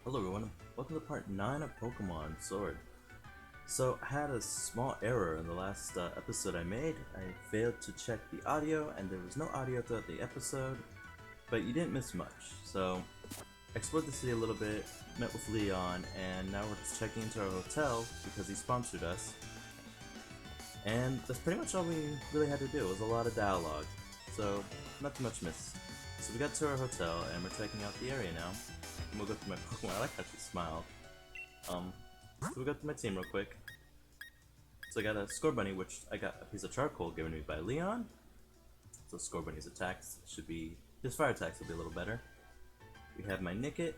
Hello everyone, welcome to part 9 of Pokemon Sword. So I had a small error in the last episode I made. I failed to check the audio and there was no audio throughout the episode, but you didn't miss much. So I explored the city a little bit, met with Leon, and now we're just checking into our hotel because he sponsored us. And that's pretty much all we really had to do. It was a lot of dialogue, so not too much missed. So we got to our hotel and we're checking out the area now. And we'll go through my Pokemon. I like how she smiled. So we'll go through my team real quick. So I got a Scorbunny, which I got a piece of charcoal given to me by Leon. So Scorbunny's attacks should be, his fire attacks will be a little better. We have my Nickit,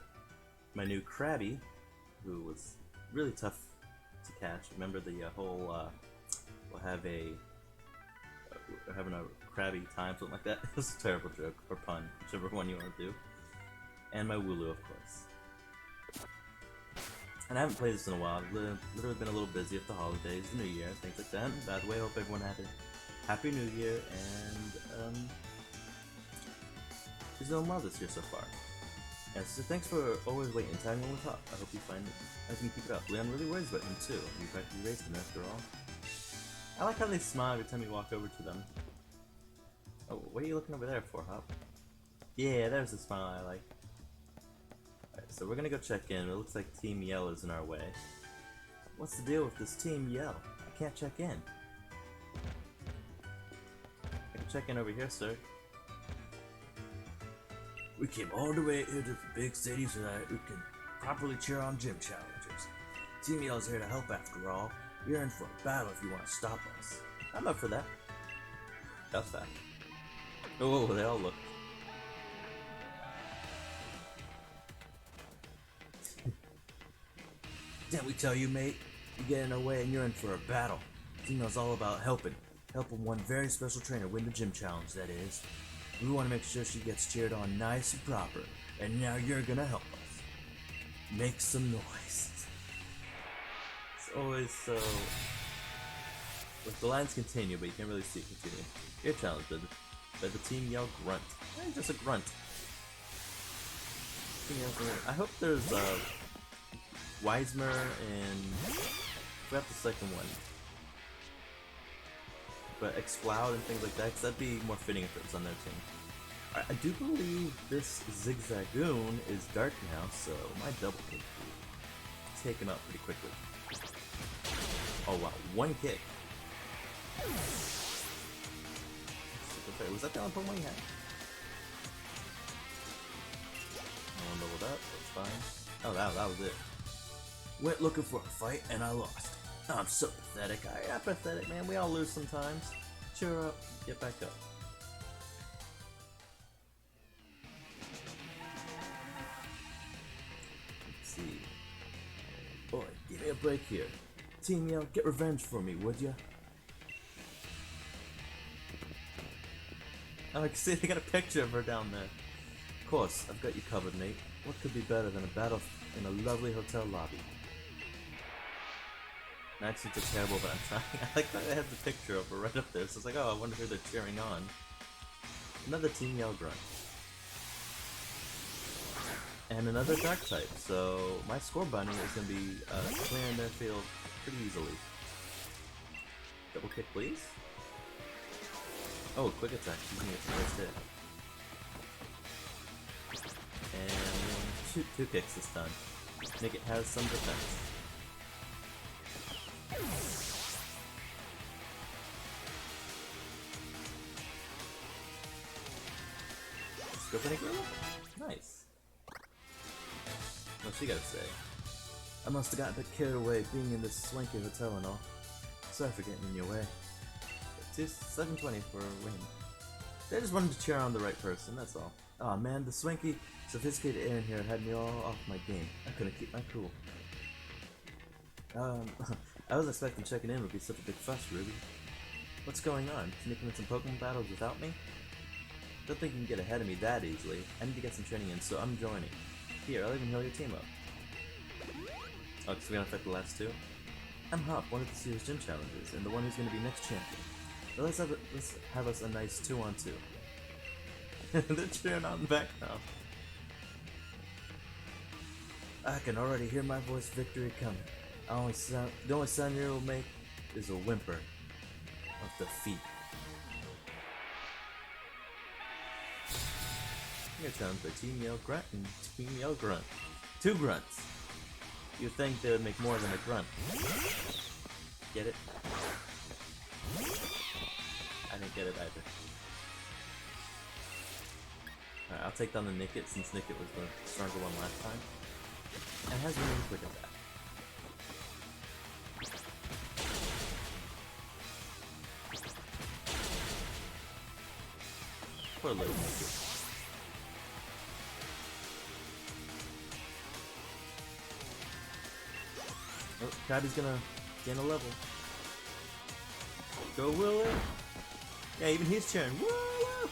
my new Krabby, who was really tough to catch. Remember the whole, we'll have we're having a Krabby time, something like that. It was a terrible joke, or pun, whichever one you want to do. And my Wooloo, of course. And I haven't played this in a while. I've literally been a little busy with the holidays, the New Year, things like that. By the way, I hope everyone had a Happy New Year and is doing well this year so far. Yeah, so thanks for always waiting and tagging when we talk. I hope you find it. I can keep it up. Leon really worries about him too. You practically raised him after all. I like how they smile every time you walk over to them. Oh, what are you looking over there for, Hop? Yeah, there's the smile I like. Alright, so we're gonna go check in. It looks like Team Yell is in our way. What's the deal with this Team Yell? I can't check in. I can check in over here, sir. We came all the way here to the big city so that we can properly cheer on gym challenges. Team Yell's here to help after all. You're in for a battle if you want to stop us. I'm up for that. That's fast. Oh, they all look. Didn't we tell you, mate? You get in our way and you're in for a battle. Team Yell's all about helping. Helping one very special trainer win the gym challenge, that is. We want to make sure she gets cheered on nice and proper. And now you're gonna help us. Make some noise. It's always so... Like, the lines continue, but you can't really see it continue. You're challenged by the Team Yell Grunt. Just a grunt. Team Yell Grunt. I hope there's Weismer and... I forgot the second one. But Exploud and things like that, because that'd be more fitting if it was on their team. I do believe this Zigzagoon is dark now, so my double kick will take him out pretty quickly. Oh wow, one kick. Was that the only Pokemon he had? No one leveled up, that's fine. Oh, that was it. Went looking for a fight and I lost. I'm so pathetic. Yeah, pathetic, man. We all lose sometimes. Cheer up. Get back up. Let's see. Boy, give me a break here. Team Yell, get revenge for me, would ya? Oh, I can see they got a picture of her down there. Of course, I've got you covered, mate. What could be better than a battle in a lovely hotel lobby? Accents are terrible, but I'm trying. I like that they have the picture of her right up there, so it's like, oh, I wonder who they're cheering on. Another Team Yell Grunt. And another Dark type, so my Scorbunny is going to be clearing their field pretty easily. Double kick, please. Oh, quick attack. She's going to get the first hit. And two kicks this time. Nickit has some defense. Scorbunny girl? Nice. What's she gotta say? I must have gotten a bit carried away being in this swanky hotel and all. Sorry for getting in your way. It's 720 for a win. They just wanted to cheer on the right person, that's all. Aw man, the swanky, sophisticated air in here had me all off my game. I couldn't keep my cool. I was expecting checking in would be such a big fuss, Ruby. What's going on? Sneaking in some Pokemon battles without me? Don't think you can get ahead of me that easily. I need to get some training in, so I'm joining. Here, I'll even heal your team up. Oh, because we're gonna fight the last two? I'm Hop, one of this year's gym challenges, and the one who's gonna be next champion. But let's have us a nice 2-on-2. They're cheering on in the background. I can already hear my voice victory coming. The only sound you will make is a whimper of defeat. Here comes the Team Yell Grunt and Team Yell Grunt. Two grunts. You'd think they would make more than a grunt. Get it? I didn't get it either. Alright, I'll take down the Nickit since Nickit was the stronger one last time. And has really quick attack. Poor little Nickit. Oh, Krabby's gonna gain a level. Go Willie! Yeah, even he's cheering. Woo! Oh,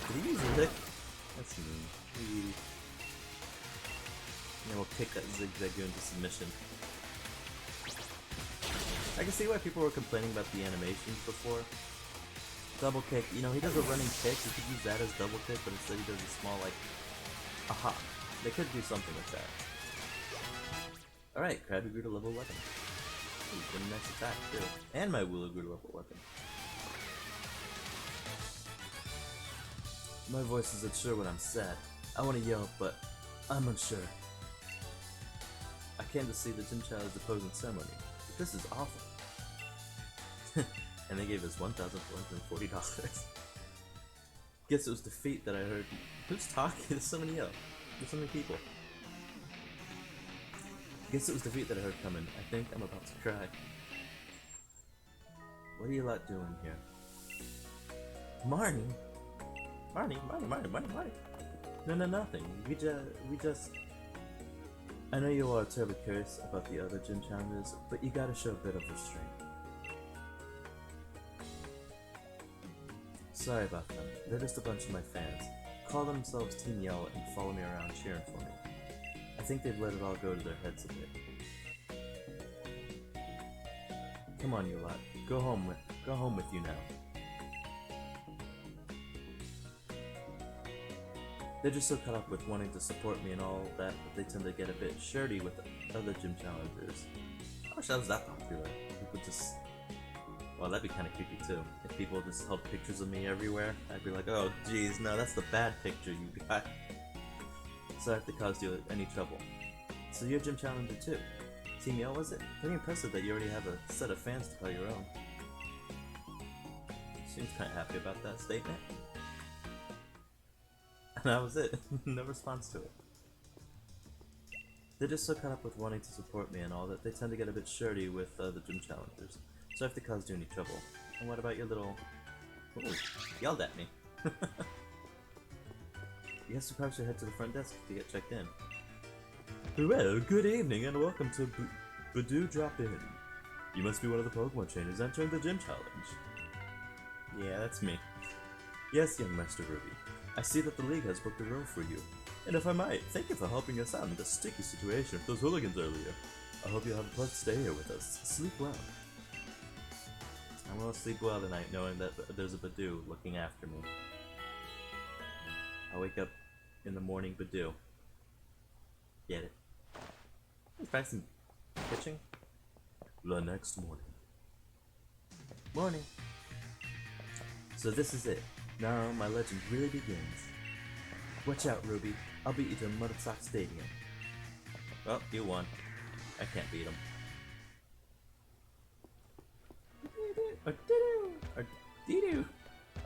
did he use a lick? That's mean. Yeah, we'll kick that Zigzagoon into submission. I can see why people were complaining about the animations before. Double kick, you know, he does a running kick, you could use that as double kick, but instead he does a small, like, a hop. They could do something with that. Alright, Krabby grew to level 11. Ooh, got a nice attack, too. And my Willow grew to level 11. My voice is unsure when I'm sad. I want to yell, but I'm unsure. I came to see the Gym Challenge opposing ceremony, but this is awful. And they gave us $1,440. Guess it was defeat that I heard. Who's talking? There's so many There's so many people. Guess it was defeat that I heard coming. I think I'm about to cry. What are you lot doing here? Marnie? Marnie. No, nothing. We just... I know you all are terribly curious about the other gym challenges, but you gotta show a bit of restraint. Sorry about them. They're just a bunch of my fans. Call themselves Team Yell and follow me around cheering for me. I think they've let it all go to their heads a bit. Come on, you lot. Go home with you now. They're just so caught up with wanting to support me and all that they tend to get a bit shirty with other gym challengers. I wish I was that popular. People just... Well, that'd be kind of creepy too. If people just held pictures of me everywhere, I'd be like, oh geez, no, that's the bad picture you got. So I have to cause you any trouble. So you're a gym challenger too. Team Yell, was it? Pretty impressive that you already have a set of fans to call your own. Seems kind of happy about that statement. And that was it. No response to it. They're just so caught up with wanting to support me and all that they tend to get a bit shirty with the gym challengers. So I have to cause you any trouble. And what about your little... Ooh, yelled at me. You guess we probably should head to the front desk to get checked in. Well, good evening and welcome to Badoo Drop In. You must be one of the Pokemon trainers entering the gym challenge. Yeah, that's me. Yes, young Master Ruby. I see that the league has booked a room for you. And if I might, thank you for helping us out in the sticky situation with those hooligans earlier. I hope you'll have a pleasant stay here with us. Sleep well. I will sleep well tonight knowing that there's a Badoo looking after me. I'll wake up in the morning Badoo. Get it? He's practicing pitching? The next morning. Morning. So this is it. Now my legend really begins. Watch out, Ruby. I'll beat you to Mudsock Stadium. Well, you won. I can't beat him.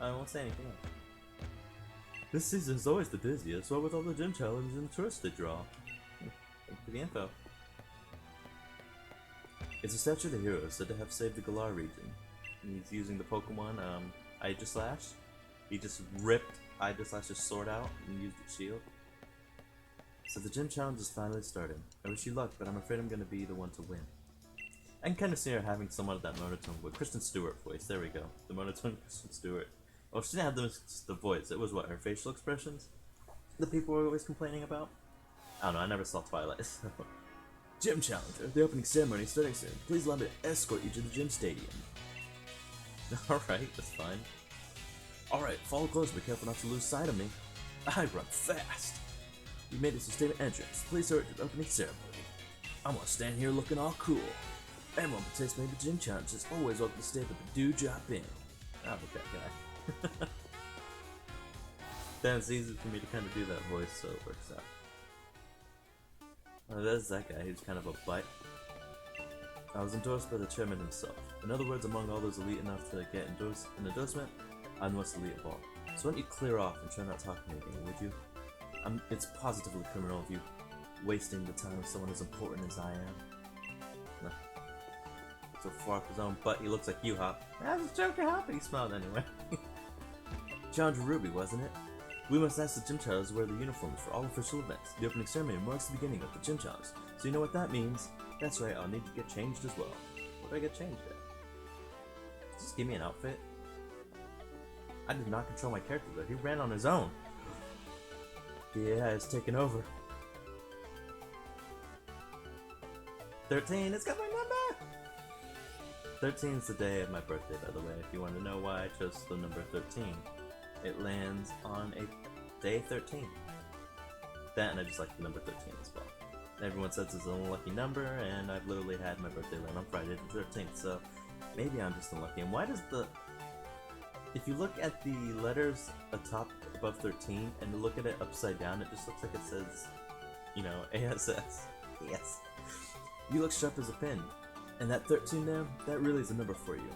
I won't say anything else. This season's always the busiest, what with all the gym challenges and tourists they draw. Thanks for the info. It's a statue of the hero said to have saved the Galar region. He's using the Pokemon, Aegislash. He just ripped Aegislash's sword out and used its shield. So the gym challenge is finally starting. I wish you luck, but I'm afraid I'm gonna be the one to win. I can kind of see her having somewhat of that monotone with Kristen Stewart voice. There we go. The monotone Kristen Stewart. Oh, she didn't have the voice. It was what, her facial expressions? The people were always complaining about? I don't know, I never saw Twilight, so... Gym Challenger, the opening ceremony is starting soon. Please allow me to escort you to the gym stadium. Alright, that's fine. Alright, follow close, be careful not to lose sight of me. I run fast. You made it to statement entrance. Please hurry to the opening ceremony. I'm gonna stand here looking all cool. Everyone participating in the gym challenge is always welcome to stay at the do drop in. I'll be that guy. Then it's easy for me to kind of do that voice, so it works out. There's that guy who's kind of a butt. I was endorsed by the chairman himself. In other words, among all those elite enough to get an endorsement, I'm the most elite of all. So why don't you clear off and try not talking to me again, would you? It's positively criminal of you wasting the time of someone as important as I am. No. So far off his own butt, he looks like you, Hop. I was joking, Hop, but he smiled anyway. Challenge Ruby, wasn't it? We must ask the gym challenge to wear the uniforms for all official events. The opening ceremony marks the beginning of the gym challenge. So you know what that means? That's right, I'll need to get changed as well. What do I get changed at? Just give me an outfit? I did not control my character though, he ran on his own. Yeah, it's taken over. 13, it's got my number! 13 is the day of my birthday, by the way, if you want to know why I chose the number 13. It lands on a day 13. That, and I just like the number 13 as well. Everyone says it's an unlucky number, and I've literally had my birthday land on Friday the 13th, so maybe I'm just unlucky. And why does the... If you look at the letters atop above 13, and look at it upside down, it just looks like it says, you know, ASS. Yes. You look sharp as a pin. And that 13 there, that really is a number for you.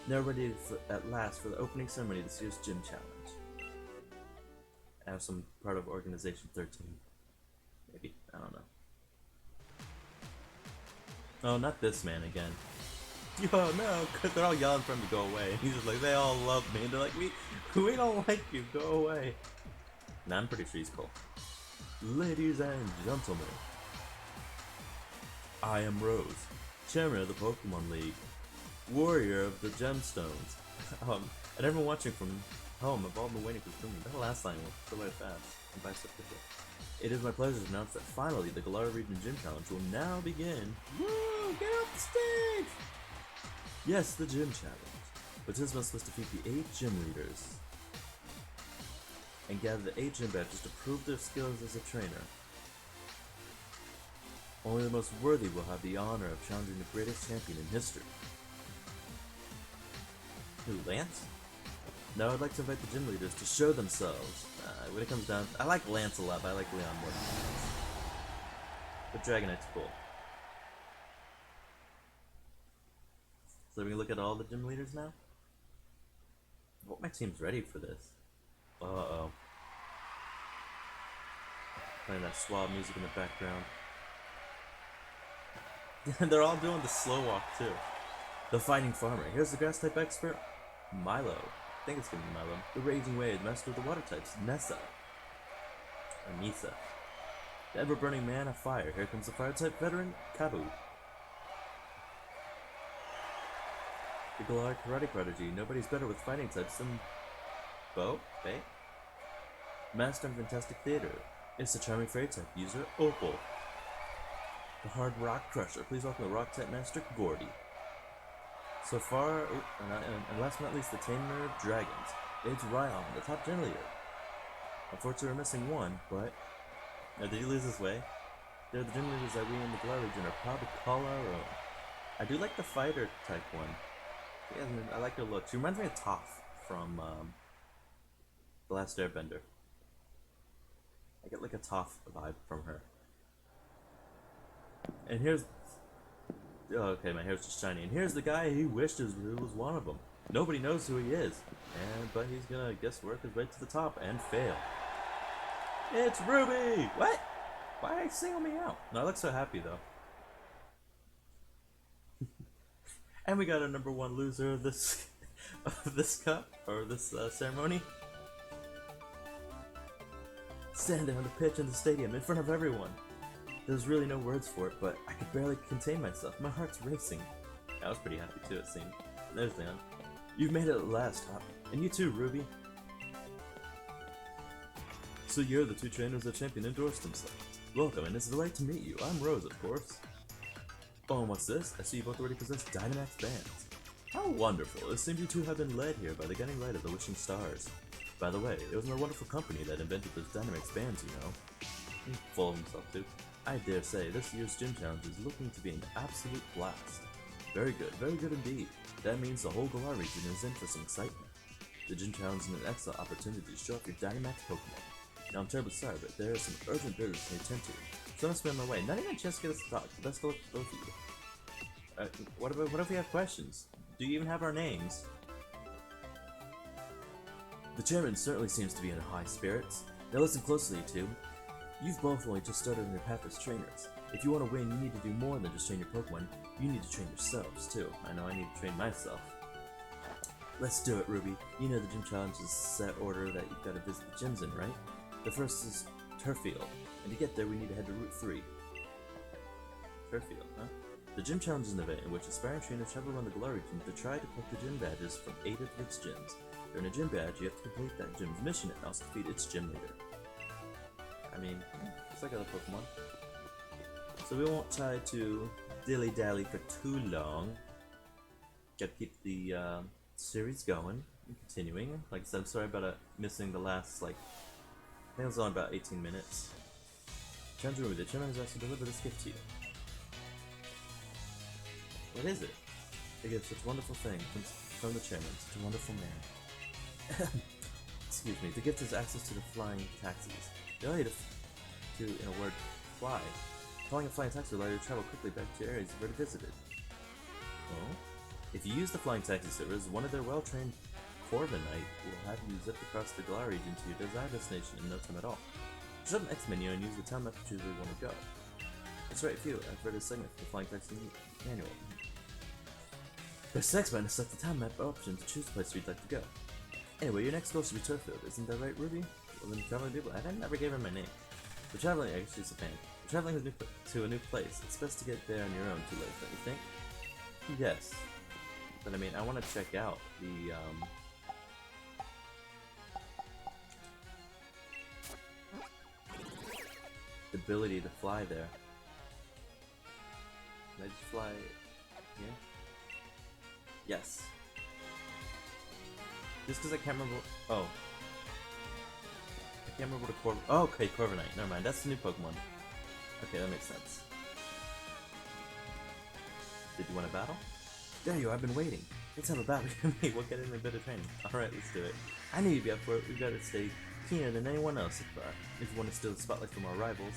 Now ready at last for the opening ceremony of this year's gym challenge. I have some part of Organization 13. Maybe. I don't know. Oh, not this man again. Yo, no, because they're all yelling for him to go away. He's just like, they all love me. And they're like, we don't like you, go away. Nah, I'm pretty sure he's cool. Ladies and gentlemen, I am Rose, chairman of the Pokemon League, warrior of the Gemstones. And everyone watching from home have all been waiting for me. That last line went so very fast and by so quickly. It is my pleasure to announce that finally the Galar Region Gym Challenge will now begin. Woo! Get off the stage! Yes, the Gym Challenge. Participants must defeat the 8 gym leaders and gather the 8 gym badges to prove their skills as a trainer. Only the most worthy will have the honor of challenging the greatest champion in history. Who, Lance? Now I'd like to invite the gym leaders to show themselves. When it comes down, I like Lance a lot, but I like Leon more than Lance. But Dragonite's cool. So we can look at all the gym leaders now? I hope my team's ready for this. Uh-oh. Playing that suave music in the background. They're all doing the slow walk too. The fighting farmer. Here's the grass type expert, Milo. I think it's gonna be Milo. The raging wave, master of the water types, Nessa. Or Nisa. The ever-burning man of fire. Here comes the fire type veteran, Kabu. The Galar karate prodigy. Nobody's better with fighting types than Bo? Bay? Master of fantastic theater. It's the charming fairy type user, Opal. The hard rock crusher. Please welcome the rock type master, Gordy. So far, and last but not least, the tamer of dragons. It's Ryan, the top gym leader. Unfortunately, we're missing one, but... did he lose his way? They're the gym leaders that we in the Galar region are proud to call our own. I do like the fighter type one. Yeah, I like her look. She reminds me of Toph from The Last Airbender. I get like a Toph vibe from her. And here's... Oh, okay, my hair's just shiny. And here's the guy he wished he was one of them. Nobody knows who he is. But he's gonna guess work his way to the top and fail. It's Ruby! What? Why single me out? No, I look so happy though. And we got a number 1 loser of this cup, or this ceremony. Standing on the pitch in the stadium in front of everyone. There's really no words for it, but I could barely contain myself. My heart's racing. I was pretty happy too, it seemed. There's Leon. You've made it at last, Hop. And you too, Ruby. So you're the 2 trainers the champion endorsed themselves. Welcome, and it's a delight to meet you. I'm Rose, of course. Oh, and what's this? I see you both already possess Dynamax bands. How wonderful. It seems you two have been led here by the guiding light of the wishing stars. By the way, it was my wonderful company that invented those Dynamax bands, you know. He's full of himself too. I dare say, this year's gym challenge is looking to be an absolute blast. Very good indeed. That means the whole Galar region is in for some excitement. The gym challenge is an excellent opportunity to show off your Dynamax Pokemon. Now I'm terribly sorry, but there is some urgent business to attend to. So I'm spend my way. Not even a chance to get us to talk. Best of luck to both of you. What if we have questions? Do you even have our names? The chairman certainly seems to be in high spirits. Now listen closely, you two. You've both only just started on your path as trainers. If you want to win, you need to do more than just train your Pokemon. You need to train yourselves, too. I know I need to train myself. Let's do it, Ruby. You know the gym challenge is set order that you've got to visit the gyms in, right? The first is Turffield, and to get there we need to head to Route 3. Turffield, huh? The gym challenge is an event in which aspiring trainers travel around the Galar region to try to collect the gym badges from 8 of its gyms. To earn a gym badge, you have to complete that gym's mission and also defeat its gym leader. I mean, it's like other Pokemon. So we won't try to dilly-dally for too long. Gotta keep the series going and continuing. Like I said, I'm sorry about missing the last, I think it was on about 18 minutes. Challenge Ruby, the chairman has asked to deliver this gift to you. What is it? A gift, such a wonderful thing from the chairman, such a wonderful man. Excuse me, the gift is access to the flying taxis. The ability to, in a word, fly. Calling a flying taxi will allow you to travel quickly back to areas you've already visited. Oh? If you use the flying taxi service, one of their well-trained Corviknight will have you zip across the Galar region to your desired destination in no time at all. Just open the X menu and use the town map to choose where you want to go. That's right, Phew, I've read a segment for the flying taxi manual. Press the X button to select the town map option to choose the place where you'd like to go. Anyway, your next goal should be Turffield, isn't that right, Ruby? Well then, traveling people, I never gave her my name. We're traveling, actually it's a pain. We're traveling to a new place. It's best to get there on your own too late, don't you think? Yes. But I mean, I want to check out the, ability to fly there. Can I just fly here? Yes. Just because I can't remember. Oh. I can't remember what a Oh, okay, Corviknight. Never mind. That's the new Pokemon. Okay, that makes sense. Did you want a battle? There you are. I've been waiting. Let's have a battle. We'll get in a bit of training. Alright, let's do it. I knew you'd be up for it. We've got to stay keener than anyone else if you want to steal the spotlight from our rivals.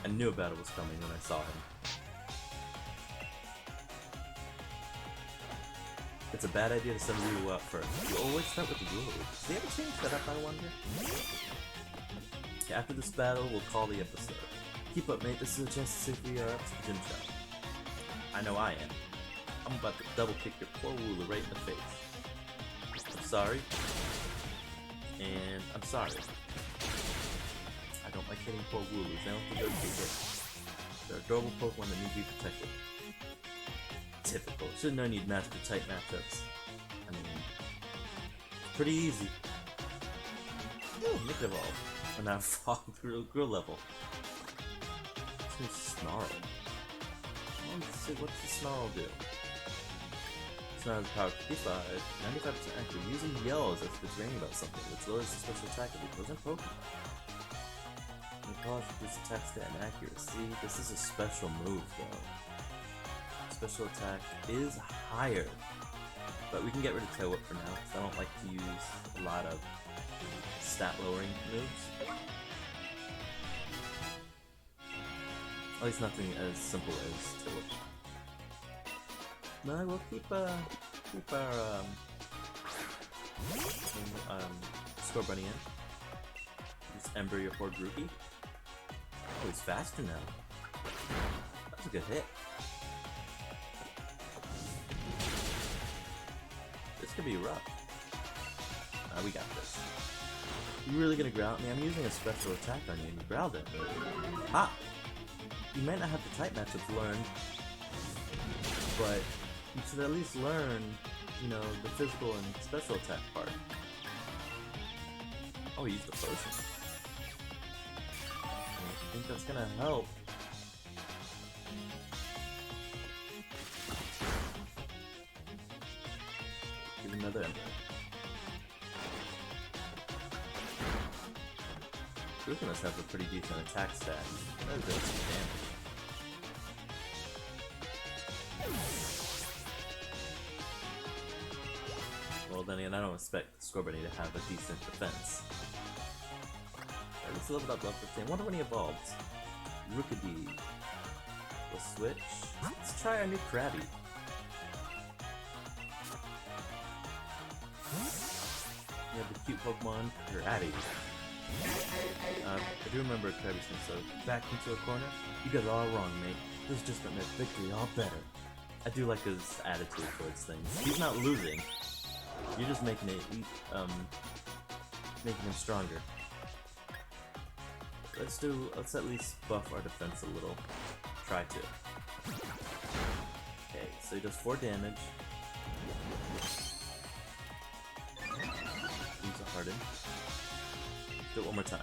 I knew a battle was coming when I saw him. It's a bad idea to send Ryu up first. You always start with the rules. Does he ever change that up, I wonder? Okay, after this battle, we'll call the episode. Keep up, mate. This is a chance to see if we are up to the gym challenge. I know I am. I'm about to double kick your poor Wooloo right in the face. I'm sorry. And I'm sorry. I don't like hitting poor Wooloos. They don't deserve to be hit. They're adorable Pokemon that need to be protected. Typical. Shouldn't no need master type matchups. I mean, pretty easy. Ooh, Nick Evolve. And now Frog Grill level. It's Snarl. Let's see, what's the Snarl do? Snarl's power 55, 95% accurate, using yells as if it's raining about something, which lowers the special attack of the opposing Pokemon. And calls for this attack stat and accuracy. This is a special move though. Special attack is higher, but we can get rid of Toe Whip for now because I don't like to use a lot of stat lowering moves. At least nothing as simple as Toe Whip. No, we'll keep our Score Bunny in. Just Ember your poor groupie. Oh, he's faster now. That's a good hit. This could be rough. We got this. You really gonna growl at me? I'm using a special attack on you and you growled at me. Ah! You might not have the type matchups learned, but you should at least learn, you know, the physical and special attack part. Oh, he used the potion. I think that's gonna help. Give another Ember. Rukinas have a pretty decent attack stat. That does some damage. Well, then again, I don't expect Scorbunny to have a decent defense. Alright, let's level up level 15. I wonder when he evolves. Rookidee. We'll switch. Let's try our new Krabby. We have the cute Pokemon Krabby. I do remember Krabby's name, so back into a corner. You got it all wrong, mate. This just gonna make victory all better. I do like his attitude towards things. He's not losing. You're just making it, making him stronger. Let's at least buff our defense a little. Try to. Okay, so he does 4 damage. Use a Harden. Do it one more time.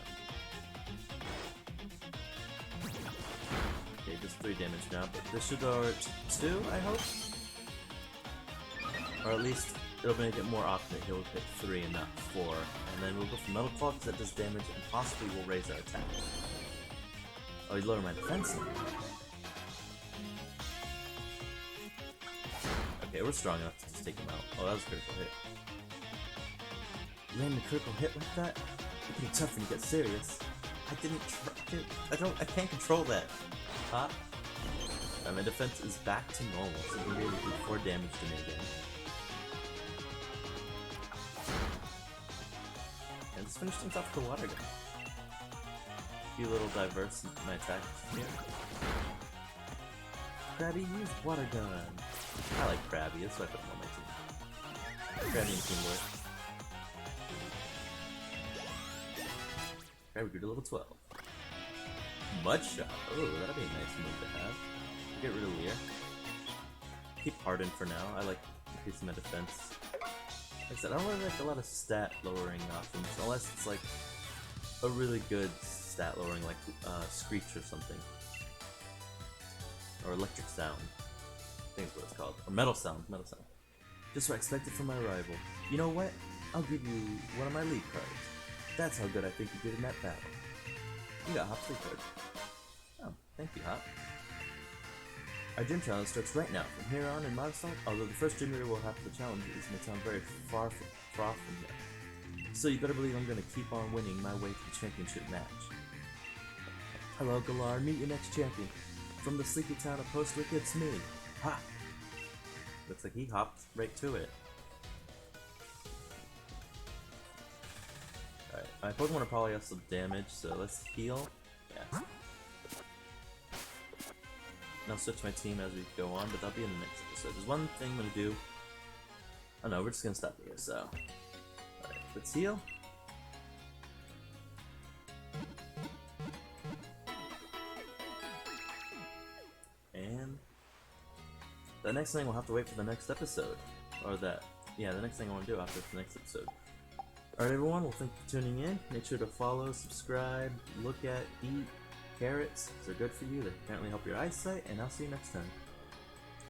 Okay, just 3 damage now, but this should go to 2, I hope? Or at least it'll make it more often. He'll hit 3 and not 4. And then we'll go for Metal Claw because that does damage and possibly will raise our attack. Oh, he's lowering my defense now. Okay, we're strong enough to just take him out. Oh, that was a critical hit. Landing a critical hit like that? It's pretty tough when you get serious. I can't control that. Huh? My defense is back to normal, so we'll be able to do 4 damage to me again. And let's finish things off with the water gun. A few little diverse in my attacks here. Krabby, use water gun. I like Krabby, that's why I put him on my team. Krabby and teamwork. Krabby grew to level 12. Mud Shot. Oh, that'd be a nice move to have. Get rid of Leer. Keep Harden for now. I like increasing my defense. Like I said, I don't really like a lot of stat lowering options, unless it's like a really good stat lowering, like Screech or something. Or Electric Sound. I think that's what it's called. Or Metal Sound. Metal Sound. Just what I expected from my rival. You know what? I'll give you one of my lead cards. That's how good I think you did in that battle. You got Hop's lead card. Oh, thank you, Hop. Our gym challenge starts right now. From here on in my side, although the first gym leader will have to challenge is in a town very far from here. So you better believe I'm gonna keep on winning my way to the championship match. Hello, Galar. Meet your next champion. From the sleepy town of Postwick, it's me, Hop. Looks like he hopped right to it. Alright, my Pokemon are probably have some damage, so let's heal. Yeah. And I'll switch my team as we go on, but that'll be in the next episode. There's one thing I'm gonna do. Oh no, we're just gonna stop here, so. Alright, let's heal. And the next thing we'll have to wait for the next episode. Or the next thing I want to do after the next episode. Alright everyone, well thank you for tuning in. Make sure to follow, subscribe, look at, eat carrots. They're good for you. They apparently help your eyesight, and I'll see you next time.